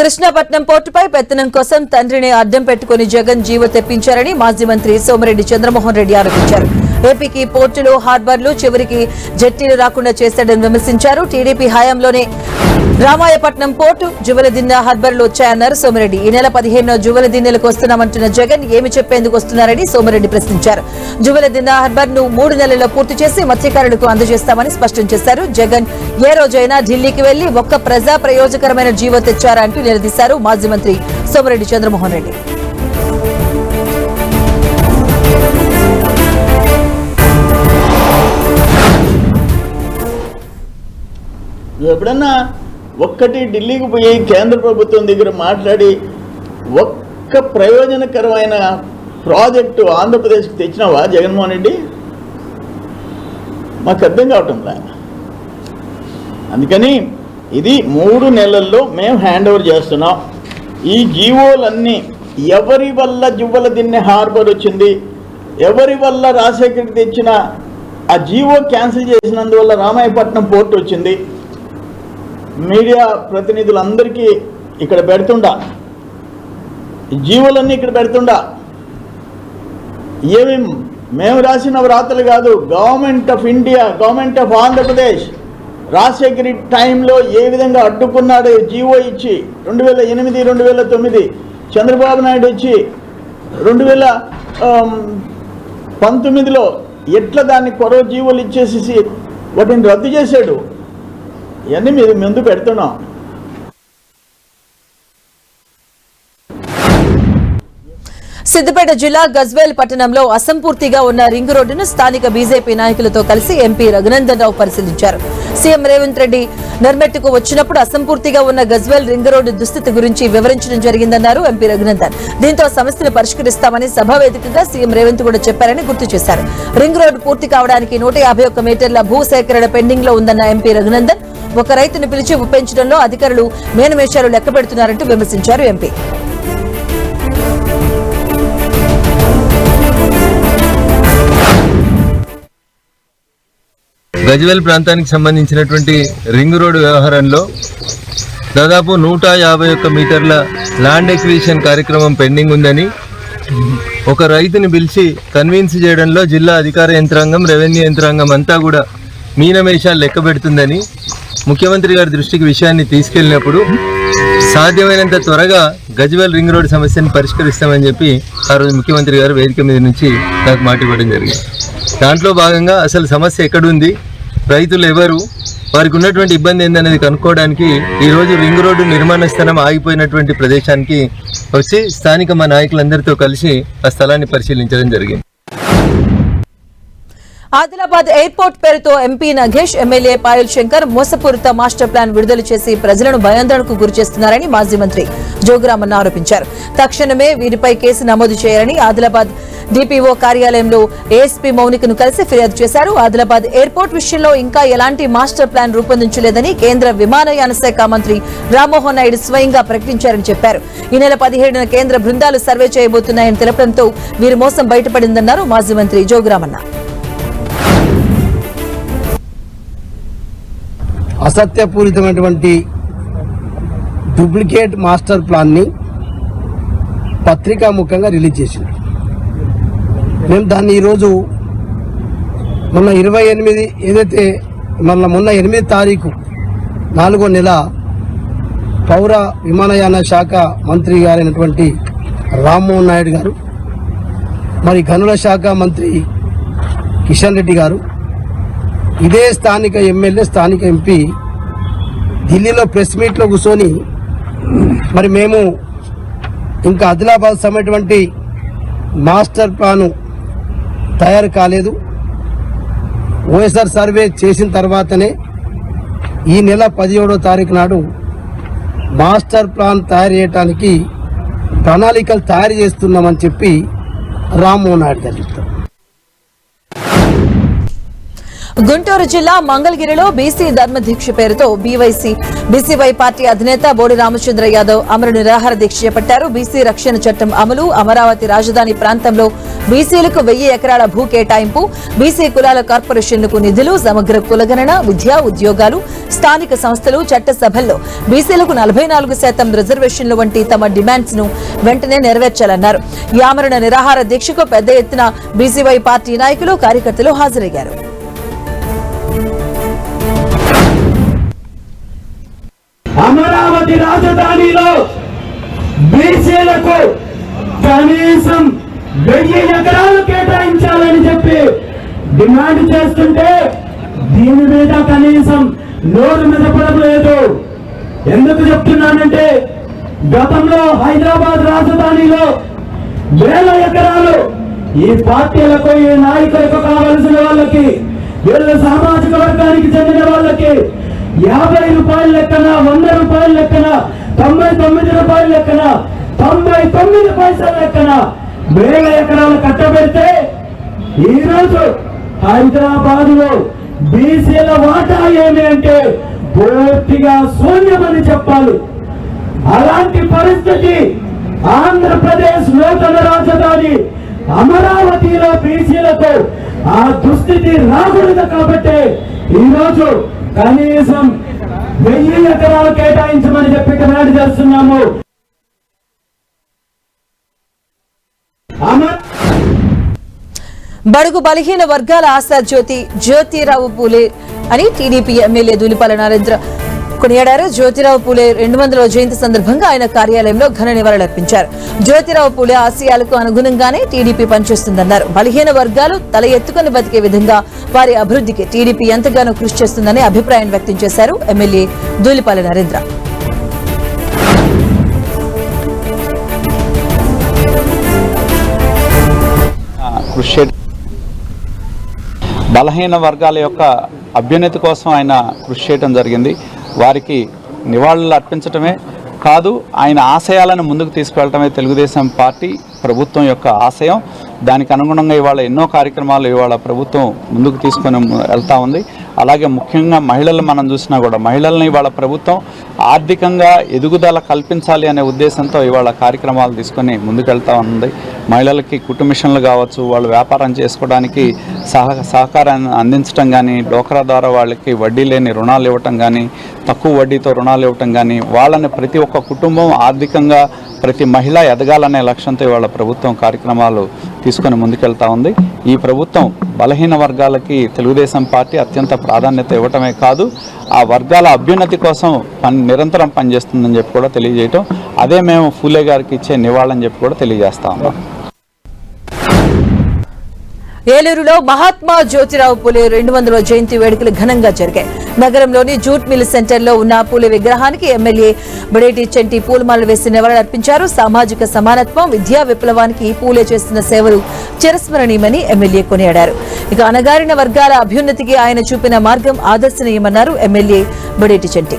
కృష్ణాపట్నం పోర్టుపై పెత్తనం కోసం తండ్రిని అడ్డం పెట్టుకుని జగన్ జీవో తెప్పించారని మాజీ మంత్రి సోమిరెడ్డి చంద్రమోహన్ రెడ్డి ఆరోపించారు. ఏపీకి పోర్టులు, హార్బర్లు చివరికి జట్టీలు రాకుండా చేశాడని విమర్శించారు. టీడీపీ హయాంలోనే రామాయపట్నం పోర్టు, జువలదిన్న హార్బర్లు వచ్చాయన్నారు సోమిరెడ్డి. ఈ నెల 15న జువలదిన్నెలకు వస్తున్నామంటున్న జగన్ ఏమి చెప్పేందుకు వస్తున్నారని సోమిరెడ్డి ప్రశ్నించారు. జువలదిన్న హార్బర్ ను 3 నెలల్లో పూర్తి చేసి మత్స్యకారులకు అందజేస్తామని స్పష్టం చేశారు. జగన్ ఏ రోజైనా ఢిల్లీకి వెళ్లి ఒక్క ప్రజా ప్రయోజకరమైన జీవో తెచ్చారా అంటూ నిలదీశారు మాజీ మంత్రి సోమిరెడ్డి చంద్రమోహన్ రెడ్డి. ఎప్పుడన్నా ఒక్కటి ఢిల్లీకి పోయి కేంద్ర ప్రభుత్వం దగ్గర మాట్లాడి ఒక్క ప్రయోజనకరమైన ప్రాజెక్టు ఆంధ్రప్రదేశ్కి తెచ్చినావా జగన్మోహన్ రెడ్డి? మాకు అర్థం కావటంలా. అందుకని ఇది 3 నెలల్లో మేము హ్యాండ్ ఓవర్ చేస్తున్నాం. ఈ జీవోలన్నీ ఎవరి వల్ల జువ్వలదిన్నె హార్బర్ వచ్చింది, ఎవరి వల్ల రాజశేఖర్ తెచ్చిన ఆ జీవో క్యాన్సిల్ చేసినందువల్ల రామాయపట్నం పోర్టు వచ్చింది. మీడియా ప్రతినిధులందరికీ ఇక్కడ పెడుతుండా, జీవోలన్నీ ఇక్కడ పెడుతుండా. ఏమి మేము రాసిన వ్రాతలు కాదు, government of India, government of Andhra Pradesh రాజశేఖరి టైంలో ఏ విధంగా అడ్డుకున్నాడు జీవో ఇచ్చి 2008, 2009 చంద్రబాబు నాయుడు వచ్చి 2019లో ఎట్లా దాన్ని కొరవ జీవోలు ఇచ్చేసి వాటిని రద్దు చేశాడు. ఇవన్నీ మీరు ముందు పెడుతున్నాం. సిద్దిపేట జిల్లా గజ్వేల్ పట్టణంలో అసంపూర్తిగా ఉన్న రింగ్ రోడ్డును స్థానిక బీజేపీ నాయకులతో కలిసి ఎంపీ రఘునందన్ రావు పరిశీలించారు. సీఎం రేవంత్ రెడ్డి నర్మెట్టుకు వచ్చినప్పుడు అసంపూర్తిగా ఉన్న గజ్వేల్ రింగ్ రోడ్డు దుస్థితి గురించి వివరించడం జరిగిందన్నారు ఎంపీ రఘునందన్. దీంతో సమస్యను పరిష్కరిస్తామని సభా వేదికగా సీఎం రేవంత్ కూడా చెప్పారని గుర్తు చేశారు. రింగ్ రోడ్డు పూర్తి కావడానికి 151 మీటర్ల భూసేకరణ పెండింగ్ లో ఉందన్న ఎంపీ రఘునందన్ ఒక రైతును పిలిచి ఒప్పించడంలో అధికారులు మేనమేషాలు లెక్క పెడుతున్నారంటూ విమర్శించారు ఎంపీ. గజ్వేల్ ప్రాంతానికి సంబంధించినటువంటి రింగ్ రోడ్డు వ్యవహారంలో దాదాపు 151 మీటర్ల ల్యాండ్ ఎక్విజిషన్ కార్యక్రమం పెండింగ్ ఉందని ఒక రైతుని పిలిచి కన్విన్స్ చేయడంలో జిల్లా అధికార యంత్రాంగం, రెవెన్యూ యంత్రాంగం అంతా కూడా మీనమేషాలు లెక్క పెడుతుందని ముఖ్యమంత్రి గారి దృష్టికి విషయాన్ని తీసుకెళ్లినప్పుడు సాధ్యమైనంత త్వరగా గజ్వేల్ రింగ్ రోడ్డు సమస్యను పరిష్కరిస్తామని చెప్పి ఆ రోజు ముఖ్యమంత్రి గారు వేదిక మీద నుంచి నాకు మాట ఇవ్వడం జరిగింది. దాంట్లో భాగంగా అసలు సమస్య ఎక్కడుంది, రైతులు ఎవరు, వారికి ఉన్నటువంటి ఇబ్బంది ఏందనేది కనుక్కోవడానికి ఈరోజు రింగ్ రోడ్డు నిర్మాణ స్థలం ఆగిపోయినటువంటి ప్రదేశానికి వచ్చి స్థానిక మా నాయకులందరితో కలిసి ఆ స్థలాన్ని పరిశీలించడం జరిగింది. ఆదిలాబాద్ ఎయిర్పోర్ట్ పేరుతో ఎంపీ నగేష్, ఎమ్మెల్యే పాయల్ శంకర్ మోసపూరిత మాస్టర్ ప్లాన్ విడుదల చేసి ప్రజలను భయాందోళనకు గురిచేస్తున్నారని మాజీ మంత్రి జోగురామన్న ఆరోపించారు. తక్షణమే వీరిపై కేసు నమోదు చేయాలని ఆదిలాబాద్ డిపిఓ కార్యాలయంలో ఏఎస్పీ మౌనికను కలిసి ఫిర్యాదు చేశారు. ఆదిలాబాద్ ఎయిర్పోర్ట్ విషయంలో ఇంకా ఎలాంటి మాస్టర్ ప్లాన్ రూపొందించలేదని కేంద్ర విమానయాన శాఖ మంత్రి రామ్మోహన్ నాయుడు స్వయంగా ప్రకటించారని చెప్పారు. ఈ నెల 17న కేంద్ర బృందాలు సర్వే చేయబోతున్నాయని తెలపడంతో వీరి మోసం బయటపడిందన్నారు మాజీ మంత్రి జోగురామన్న. అసత్యపూరితమైనటువంటి డూప్లికేట్ మాస్టర్ ప్లాన్ ని పత్రికాముఖంగా రిలీజ్ చేసింది. మేము దాన్ని ఈరోజు మొన్న 28 ఏదైతే మొన్న 8 తారీఖు 4వ నెల పౌర విమానయాన శాఖ మంత్రి గారైనటువంటి రామ్మోహన్ నాయుడు గారు, మరి గనుల శాఖ మంత్రి కిషన్ రెడ్డి గారు, ఇదే స్థానిక ఎమ్మెల్యే, స్థానిక ఎంపీ ఢిల్లీలో ప్రెస్ మీట్లో కూర్చొని మరి మేము ఇంకా ఆదిలాబాద్ సమేటువంటి మాస్టర్ ప్లాను తయారు కాలేదు, ఓఎస్ఆర్ సర్వే చేసిన తర్వాతనే ఈ నెల 17వ తారీఖు నాడు మాస్టర్ ప్లాన్ తయారు చేయడానికి ప్రణాళికలు తయారు చేస్తున్నామని చెప్పి రామ్మోహన్ నాయుడు గారు చెప్తారు. గుంటూరు జిల్లా మంగళగిరిలో బీసీ ధర్మదీక్ష పేరుతో బీసీవై పార్టీ అధినేత బోడి రామచంద్ర యాదవ్ అమర నిరాహార దీక్ష చేపట్టారు. బీసీ రక్షణ చట్టం అమలు, అమరావతి రాజధాని ప్రాంతంలో బీసీలకు 1000 ఎకరాల భూ కేటాయింపు, బీసీ కులాల కార్పొరేషన్లకు నిధులు, సమగ్ర కులగణన, విద్యా ఉద్యోగాలు, స్థానిక సంస్థలు, చట్టసభల్లో బీసీలకు 44% రిజర్వేషన్లు వంటి తమ డిమాండ్స్ ను వెంటనే నెరవేర్చాలన్నారు. ఈ ఆమరణ నిరాహార దీక్షకు పెద్ద ఎత్తున బీసీవై పార్టీ నాయకులు, కార్యకర్తలు హాజరయ్యారు. అమరావతి రాజధానిలో బీసీలకు కనీసం 1000 ఎకరాలు కేటాయించాలని చెప్పి డిమాండ్ చేస్తుంటే దీని మీద కనీసం నోరు మెదపడలేదు. ఎందుకు చెప్తున్నానంటే గతంలో హైదరాబాద్ రాజధానిలో 1000 ఎకరాలు ఈ పార్టీలకు, ఈ నాయకులకు కావలసిన వాళ్ళకి, వీళ్ళ సామాజిక వర్గానికి చెందిన వాళ్ళకి 50 రూపాయల లెక్కన, 100 రూపాయల లెక్కన, 99 రూపాయల లెక్కన, 99 పైసల లెక్కన 1000 ఎకరాలు కట్టబెడితే ఈరోజు హైదరాబాద్ లో బీసీల వాటా ఏమి అంటే పూర్తిగా శూన్యమని చెప్పాలి. అలాంటి పరిస్థితి ఆంధ్రప్రదేశ్ నూతన రాజధాని అమరావతిలో బీసీలకు ఆ దుస్థితి రాకూడదు. కాబట్టి ఈరోజు కనీసం 1000 ఎకరాలు కేటాయించమని చెప్పి డిమాండ్ చేస్తున్నాము. బడుగు బలహీన వర్గాల ఆశా జ్యోతిరావు పూలే అని టీడీపీ ఎమ్మెల్యే ధూళిపాల నరేంద్ర కొనియాడారు. జ్యోతిరావు పూలే 200వ జయంతి సందర్భంగా ఆయన కార్యాలయంలో ఘన నివాళులర్పించారు. జ్యోతిరావు పూలే ఆశయాలకు అనుగుణంగానే టీడీపీ పనిచేస్తుందన్నారు. బలహీన వర్గాలు తల ఎత్తుకుని బతికే విధంగా వారి అభివృద్ధికి టీడీపీ ఎంతగానో కృషి చేస్తుందని అభిప్రాయం వ్యక్తం చేశారు ఎమ్మెల్యే ధూళిపాల నరేంద్ర. బలహీన వర్గాల యొక్క అభ్యున్నతి కోసం ఆయన కృషి చేయడం జరిగింది. వారికి నివాళులు అర్పించడమే కాదు, ఆయన ఆశయాలను ముందుకు తీసుకువెళ్ళటమే తెలుగుదేశం పార్టీ ప్రభుత్వం యొక్క ఆశయం. దానికి అనుగుణంగా ఇవాళ ఎన్నో కార్యక్రమాలు ఇవాళ ప్రభుత్వం ముందుకు తీసుకొని వెళ్తూ ఉంది. అలాగే ముఖ్యంగా మహిళలు మనం చూసినా కూడా మహిళల్ని ఇవాళ ప్రభుత్వం ఆర్థికంగా ఎదుగుదల కల్పించాలి అనే ఉద్దేశంతో ఇవాళ కార్యక్రమాలు తీసుకొని ముందుకెళ్తా ఉంది. మహిళలకి కుట్టు మిషన్లు కావచ్చు, వాళ్ళు వ్యాపారం చేసుకోవడానికి సహకారాన్ని అందించడం కానీ, డోక్రా ద్వారా వాళ్ళకి వడ్డీ లేని రుణాలు ఇవ్వటం కానీ, తక్కువ వడ్డీతో రుణాలు ఇవ్వటం కానీ, వాళ్ళని ప్రతి ఒక్క కుటుంబం ఆర్థికంగా ప్రతి మహిళ ఎదగాలనే లక్ష్యంతో ఇవాళ ప్రభుత్వం కార్యక్రమాలు తీసుకొని ముందుకెళ్తా ఉంది. ఈ ప్రభుత్వం బలహీన వర్గాలకి తెలుగుదేశం పార్టీ అత్యంత ప్రాధాన్యత ఇవ్వటమే కాదు, ఆ వర్గాల అభ్యున్నతి కోసం నిరంతరం పనిచేస్తుందని చెప్పి కూడా తెలియజేయటం, అదే మేము ఫూలే గారికి ఇచ్చే నివాళని చెప్పి కూడా తెలియజేస్తా ఉన్నాం. ఏలూరులో మహాత్మా జ్యోతిరావు పూలే 200వ జయంతి వేడుకలు ఘనంగా జరిగాయి. నగరంలోని జూట్ మిల్ సెంటర్లో ఉన్న పూలే విగ్రహానికి ఎమ్మెల్యే బడేటి చెంటి పూలమాలలు వేసి నివాళులర్పించారు. సామాజిక సమానత్వం, విద్యా విప్లవానికి పూలే చేస్తున్న సేవలు చిరస్మరణీయమని ఎమ్మెల్యే కొనియాడారు. ఇక అణగారిన వర్గాల అభ్యున్నతికి ఆయన చూపిన మార్గం ఆదర్శనీయమన్నారు ఎమ్మెల్యే బడేటి చెంటి.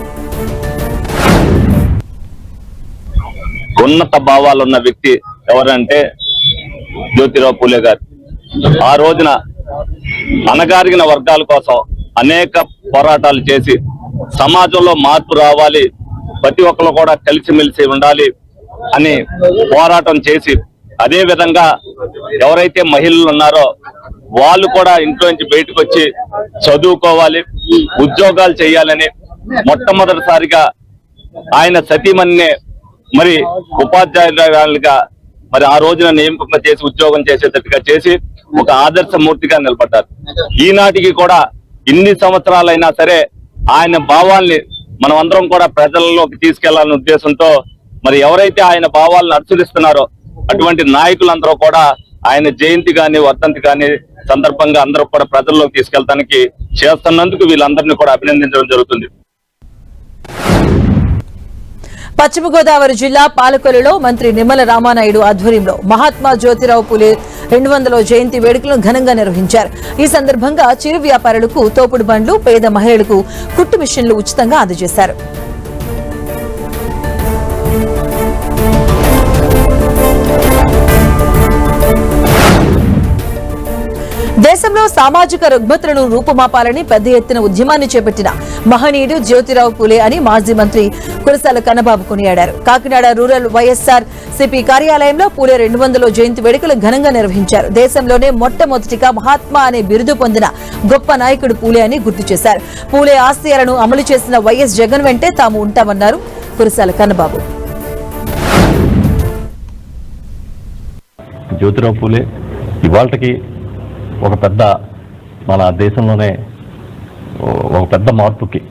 ఉన్నత భావాలున్న వ్యక్తి ఎవరంటే జ్యోతిరావు పూలే గారు. ఆ రోజున అణగారిన వర్గాల కోసం అనేక పోరాటాలు చేసి సమాజంలో మార్పు రావాలి, ప్రతి ఒక్కరు కూడా కలిసిమెలిసి ఉండాలి అని పోరాటం చేసి, అదే విధంగా ఎవరైతే మహిళలు ఉన్నారో వాళ్ళు కూడా ఇంట్లో నుంచి బయటకు వచ్చి చదువుకోవాలి, ఉద్యోగాలు చేయాలని మొట్టమొదటిసారిగా ఆయన సతీమణిని మరి ఉపాధ్యాయులుగా మరి ఆ రోజున నియమకం చేసి ఉద్యోగం చేసేటట్టుగా చేసి ఒక ఆదర్శమూర్తిగా నిలబడ్డారు. ఈనాటికి కూడా ఇన్ని సంవత్సరాలైనా సరే ఆయన భావాల్ని మనం అందరం కూడా ప్రజల్లోకి తీసుకెళ్లాలనే ఉద్దేశంతో మరి ఎవరైతే ఆయన భావాలను అనుసరిస్తున్నారో అటువంటి నాయకులందరూ కూడా ఆయన జయంతి గాని వర్ధంతి గాని సందర్భంగా అందరూ కూడా ప్రజల్లోకి తీసుకెళ్తానికి చేస్తున్నందుకు వీళ్ళందరినీ కూడా అభినందించడం జరుగుతుంది. పశ్చిమ గోదావరి జిల్లా పాలకొల్లులో మంత్రి నిమ్మల రామానాయుడు ఆధ్వర్యంలో మహాత్మా జ్యోతిరావు పూలే 200వ జయంతి వేడుకలను ఘనంగా నిర్వహించారు. ఈ సందర్భంగా చిరు వ్యాపారులకు తోపుడు బండ్లు, పేద మహిళలకు కుట్టు మిషన్లు ఉచితంగా అందజేశారు. దేశంలో సామాజిక రుగ్మతలను రూపుమాపాలని పెద్ద ఎత్తున ఉద్యమాన్ని చేపట్టిన మహనీయుడు జ్యోతిరావు పూలే అని మాజీ మంత్రి కురసాల కన్నబాబు కొనియాడారు. కాకినాడ రూరల్ వైఎస్ఆర్ సిపి కార్యాలయంలో పూలే 200వ జయంతి వేడుకలు ఘనంగా నిర్వహించారు. దేశంలోనే మొట్టమొదటిగా మహాత్మా అనే బిరుదు పొందిన గొప్ప నాయకుడు పూలే అని గుర్తు చేశారు. పూలే ఆశయాలను అమలు చేసిన వైఎస్ జగన్ వెంటే తాము ఉంటామన్నారు కురసాల కన్నబాబు. జ్యోతిరావు పూలే ఇవాళకి ఒక పెద్ద మన దేశంలోనే ఒక పెద్ద మార్పుకి,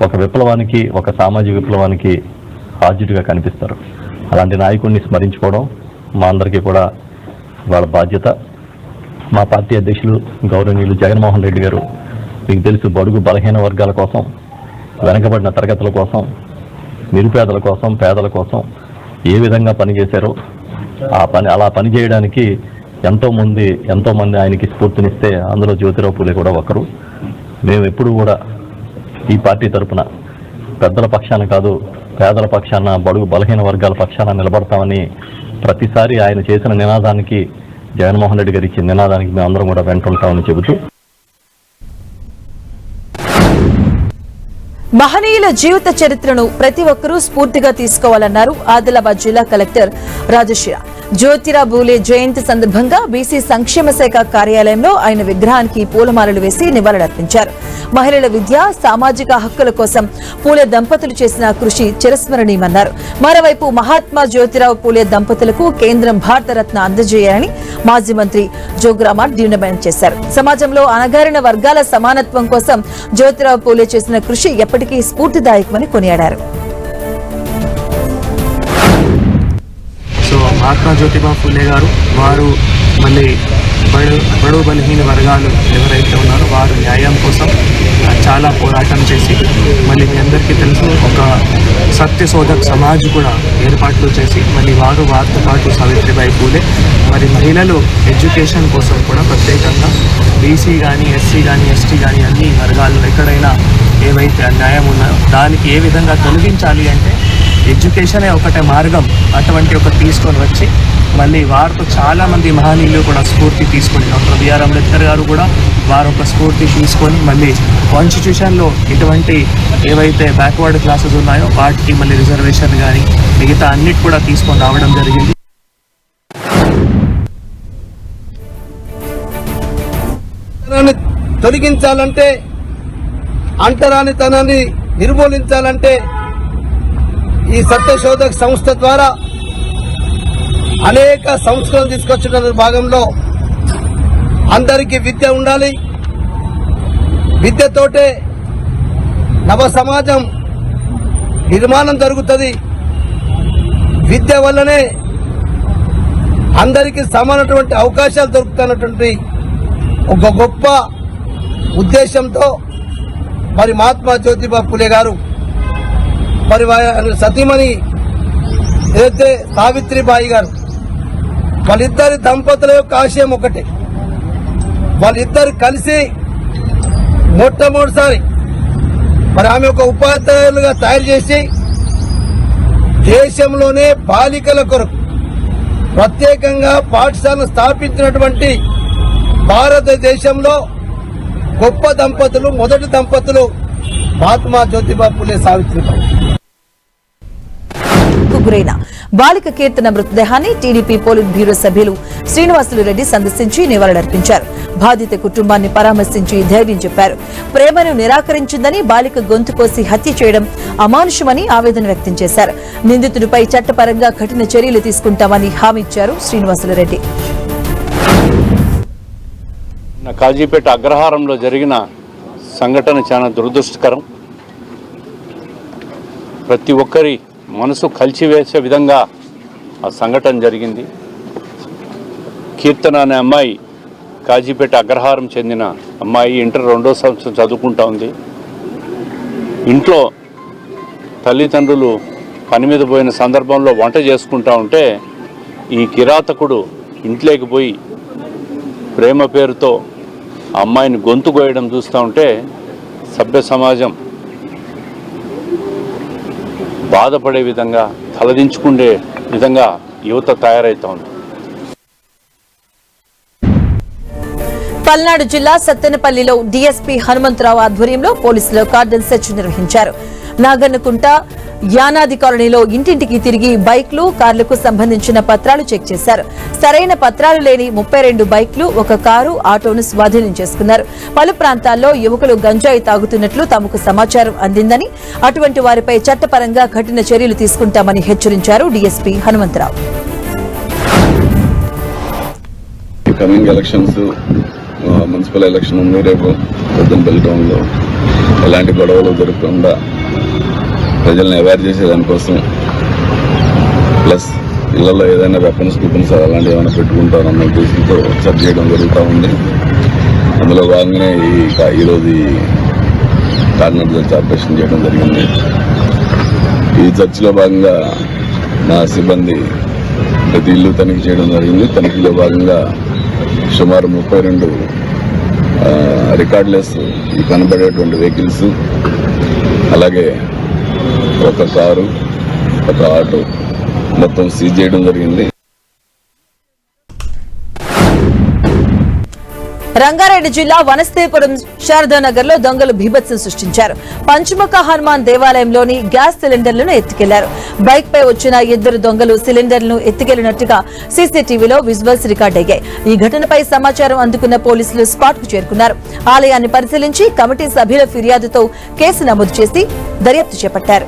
ఒక విప్లవానికి, ఒక సామాజిక విప్లవానికి ఆద్యుడిగా కనిపిస్తారు. అలాంటి నాయకుడిని స్మరించుకోవడం మా అందరికీ కూడా వాళ్ళ బాధ్యత. మా పార్టీ అధ్యక్షులు గౌరవనీయులు జగన్మోహన్ రెడ్డి గారు, మీకు తెలుసు, బడుగు బలహీన వర్గాల కోసం, వెనకబడిన తరగతుల కోసం, నిరుపేదల కోసం, పేదల కోసం ఏ విధంగా పనిచేశారో అలా పనిచేయడానికి ఎంతో మంది ఆయనకి స్ఫూర్తినిస్తే అందులో జ్యోతిరావు పూలే కూడా ఒకరు. మేము ఎప్పుడు కూడా ఈ పార్టీ తరఫున పెద్దల పక్షాన కాదు, పేదల పక్షాన, బడుగు బలహీన వర్గాల పక్షాన నిలబడతామని ప్రతిసారి ఆయన చేసిన నినాదానికి, జగన్మోహన్ రెడ్డి గారు ఇచ్చిన నినాదానికి మేము అందరం కూడా వెంటుంటామని చెబుతూ, మహనీయుల జీవిత చరిత్రను ప్రతి ఒక్కరూ స్ఫూర్తిగా తీసుకోవాలన్నారు ఆదిలాబాద్ జిల్లా కలెక్టర్ రాజశ్రీ. జ్యోతిరావు పూలే జయంతి సందర్భంగా బీసీ సంక్షేమ శాఖ కార్యాలయంలో ఆయన విగ్రహానికి పూలమాలలు వేసి నివాళులర్పించారు. మహిళల విద్య, సామాజిక హక్కుల కోసం పూలే దంపతులు చేసిన కృషి చిరస్మరణీయమన్నారు. మరోవైపు మహాత్మా జ్యోతిరావు పూలే దంపతులకు కేంద్రం భారతరత్న అందజేయాలని మాజీ మంత్రి జోగురామాన్ డిమాండ్ చేశారు. సమాజంలో అణగారిన వర్గాల సమానత్వం కోసం జ్యోతిరావు పూలే చేసిన కృషి ఎప్పటికీ స్ఫూర్తిదాయకమని కొనియాడారు. మహాత్మా జ్యోతిబా ఫూలే గారు, వారు మళ్ళీ బడుగు బలహీన వర్గాలు ఎవరైతే ఉన్నారో వారు న్యాయం కోసం చాలా పోరాటం చేసి, మళ్ళీ మీ అందరికీ తెలుసు, ఒక సత్యశోధక్ సమాజ్ కూడా ఏర్పాట్లు చేసి, మళ్ళీ వారితో పాటు సావిత్రిబాయి పూలే మరి మహిళలు ఎడ్యుకేషన్ కోసం కూడా ప్రత్యేకంగా బీసీ కానీ, ఎస్సీ కానీ, ఎస్టీ కానీ అన్ని వర్గాల్లో ఎక్కడైనా ఏవైతే అన్యాయం ఉన్నాయో దానికి ఏ విధంగా తొలగించాలి అంటే ఎడ్యుకేషనే ఒకటే మార్గం. అటువంటి ఒక తీసుకొని వచ్చి మళ్ళీ వారితో చాలామంది మహనీయులు కూడా స్ఫూర్తి తీసుకొని, డాక్టర్ బిఆర్ అంబేద్కర్ గారు కూడా వారు ఒక స్ఫూర్తి తీసుకొని మళ్ళీ కాన్స్టిట్యూషన్లో ఇటువంటి ఏవైతే బ్యాక్వర్డ్ క్లాసెస్ ఉన్నాయో వాటికి మళ్ళీ రిజర్వేషన్ కానీ మిగతా అన్నిటి కూడా తీసుకొని రావడం జరిగింది. తొలగించాలంటే, అంటరానితనాన్ని నిర్మూలించాలంటే ఈ సత్యశోధక సంస్థ ద్వారా అనేక సంస్కరణలు తీసుకొచ్చిన భాగంలో అందరికీ విద్య ఉండాలి. విద్యతోటే నవ సమాజం నిర్మాణం జరుగుతుంది. విద్య వల్లనే అందరికీ సమానటువంటి అవకాశాలు దొరుకుతున్నటువంటి ఒక గొప్ప ఉద్దేశంతో మరి మహాత్మా జ్యోతిబా పూలే గారు, మరి సతీమణి ఏదైతే సావిత్రిబాయి గారు, వాళ్ళిద్దరి దంపతుల యొక్క ఆశయం ఒకటే. వాళ్ళిద్దరు కలిసి మొట్టమొదటిసారి మరి ఆమె ఒక ఉపాధ్యాయులుగా తయారు చేసి దేశంలోనే బాలికల కొరకు ప్రత్యేకంగా పాఠశాలను స్థాపించినటువంటి భారతదేశంలో గొప్ప దంపతులు, మొదటి దంపతులు మహాత్మా జ్యోతిబా పూలే, సావిత్రిబాయి. గురైన బాలిక కీర్తన మృతదేహాన్ని టీడీపీ పోలిట్ బ్యూరో సభ్యులు శ్రీనివాసులు రెడ్డి సందర్శించి నివాళులర్పించారు. బాధిత కుటుంబాన్ని పరామర్శించి ధైర్యం చెప్పారు. ప్రేమను నిరాకరించిందని బాలిక గొంతు కోసి హత్య చేయడం అమానుషమని ఆవేదన వ్యక్తం చేశారు. నిందితుడిపై చట్టపరంగా కఠిన చర్యలు తీసుకుంటామని హామీ ఇచ్చారు శ్రీనివాసులు రెడ్డి. కాజీపేట అగ్రహారంలో జరిగిన సంఘటన చాలా దురదృష్టకరం. ప్రతి ఒక్కరి మనసు కలిచివేసే విధంగా ఆ సంఘటన జరిగింది. కీర్తన అనే అమ్మాయి కాజీపేట అగ్రహారం చెందిన అమ్మాయి, ఇంటర్ 2వ సంవత్సరం చదువుకుంటా ఉంది. ఇంట్లో తల్లిదండ్రులు పని మీద పోయిన సందర్భంలో వంట చేసుకుంటా ఉంటే ఈ కిరాతకుడు ఇంట్లోకి పోయి ప్రేమ పేరుతో ఆ అమ్మాయిని గొంతు కోయడం చూస్తూ ఉంటే సభ్య సమాజం బాధపడే విధంగా, తలదించుకునే విధంగా యువత తయారవుతోంది. పల్నాడు జిల్లా సత్తెనపల్లిలో డీఎస్పీ హనుమంతరావు ఆధ్వర్యంలో పోలీసులు కార్డన్ సెర్చ్ నిర్వహించారు. నాగన్నకుంట యానాది కాలనీలో ఇంటింటికి తిరిగి బైక్లు, కార్లకు సంబంధించిన పత్రాలు చెక్ చేశారు. సరైన పత్రాలు లేని 32 బైక్లు, ఒక కారు, ఆటోను స్వాధీనం చేసుకున్నారు. పలు ప్రాంతాల్లో యువకులు గంజాయి తాగుతున్నట్లు తమకు సమాచారం అందిందని, అటువంటి వారిపై చట్టపరంగా కఠిన చర్యలు తీసుకుంటామని హెచ్చరించారు DSP Hanumantharao. Coming elections, municipal election ఉంది రేపు పెద్దపల్లి టౌన్లో. ఎలాంటి గొడవలు జరగకుండా ప్రజల్ని అవేర్ చేసేదానికోసం, ప్లస్ ఇళ్లలో ఏదైనా వెపన్స్ అలాంటివి ఏమైనా పెట్టుకుంటారన్న ఉద్దేశంతో సెర్చ్ చేయడం జరుగుతూ ఉంది. అందులో భాగంగానే ఈరోజు కార్నర్ సెర్చ్ ఆపరేషన్ చేయడం జరిగింది. ఈ సెర్చ్లో భాగంగా మా సిబ్బంది ప్రతి ఇల్లు తనిఖీ చేయడం జరిగింది. తనిఖీలో భాగంగా సుమారు 32 రికార్డ్లెస్ కనబడేటువంటి వెహికల్స్, అలాగే ఒక కారు, ఒక ఆటో మొత్తం సీజ్ చేయడం జరిగింది. రంగారెడ్డి జిల్లా వనస్థేపురం శారదానగర్ లో దొంగలు బీభత్సం సృష్టించారు. పంచముఖ హనుమాన్ దేవాలయంలోని గ్యాస్ సిలిండర్లను ఎత్తుకెళ్లారు. బైక్ పై వచ్చిన 2 దొంగలు సిలిండర్లను ఎత్తుకెళ్లినట్టుగా సీసీటీవీలో విజువల్స్ రికార్డయ్యాయి. ఈ ఘటనపై సమాచారం అందుకున్న పోలీసులు స్పాట్ కు చేరుకున్నారు. ఆలయాన్ని పరిశీలించి కమిటీ సభ్యుల ఫిర్యాదుతో కేసు నమోదు చేసి దర్యాప్తు చేపట్టారు.